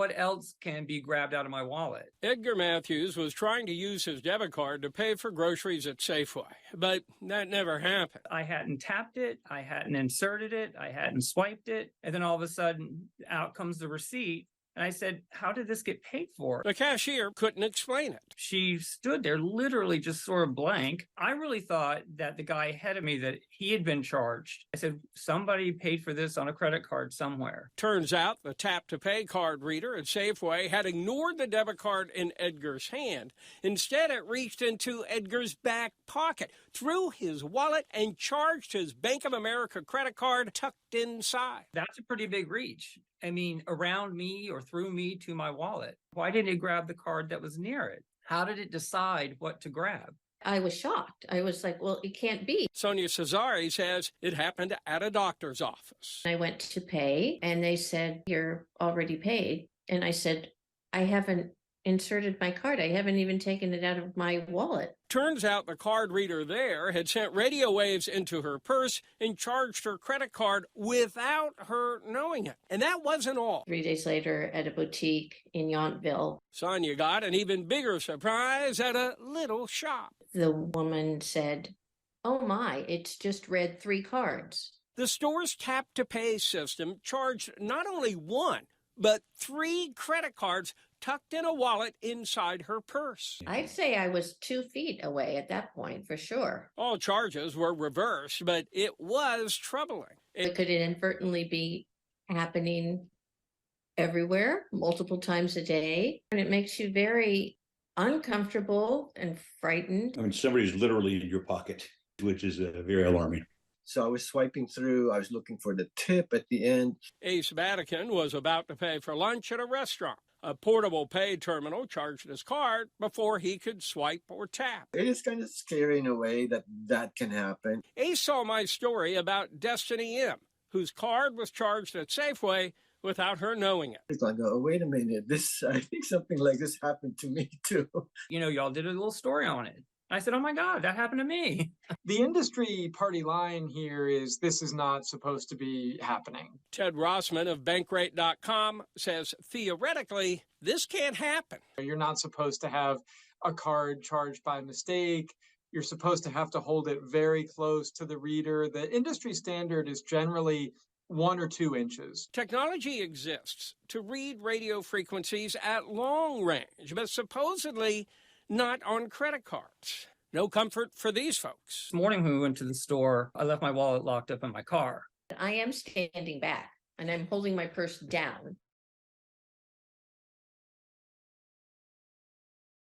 What else can be grabbed out of my wallet? Edgar Matthews was trying to use his debit card to pay for groceries at Safeway, but that never happened. I hadn't tapped it, I hadn't inserted it, I hadn't swiped it, and then all of a sudden, out comes the receipt. And I said, how did this get paid for? The cashier couldn't explain it. She stood there literally just sort of blank. I really thought that the guy ahead of me, that he had been charged. I said, somebody paid for this on a credit card somewhere. Turns out the tap-to-pay card reader at Safeway had ignored the debit card in Edgar's hand. Instead, it reached into Edgar's back pocket, threw his wallet, and charged his Bank of America credit card tucked inside. That's a pretty big reach. I mean, around me or through me to my wallet. Why didn't it grab the card that was near it? How did it decide what to grab? I was shocked. I was like, well, it can't be. Sonia Cesari says it happened at a doctor's office. I went to pay and they said, you're already paid. And I said, I haven't inserted my card. I haven't even taken it out of my wallet. Turns out the card reader there had sent radio waves into her purse and charged her credit card without her knowing it. And that wasn't all. 3 days later at a boutique in Yountville, Sonia got an even bigger surprise at a little shop. The woman said, oh my, it's just read 3 cards. The store's tap-to-pay system charged not only 1, but 3 credit cards tucked in a wallet inside her purse. I'd say I was 2 feet away at that point, for sure. All charges were reversed, but it was troubling. Could it inadvertently be happening everywhere, multiple times a day? And it makes you very uncomfortable and frightened. I mean, somebody's literally in your pocket, which is very alarming. So I was swiping through, I was looking for the tip at the end. Ace Vatican was about to pay for lunch at a restaurant. A portable pay terminal charged his card before he could swipe or tap. It is kind of scary in a way that that can happen. Ace saw my story about Destiny M, whose card was charged at Safeway without her knowing it. It's like, oh, wait a minute, I think something like this happened to me too. You know, y'all did a little story on it. I said, oh my God, that happened to me. The industry party line here is this is not supposed to be happening. Ted Rossman of Bankrate.com says theoretically, this can't happen. You're not supposed to have a card charged by mistake. You're supposed to have to hold it very close to the reader. The industry standard is generally 1 or 2 inches. Technology exists to read radio frequencies at long range, but supposedly not on credit cards. No comfort for these folks. This morning when we went to the store, I left my wallet locked up in my car. I am standing back and I'm holding my purse down.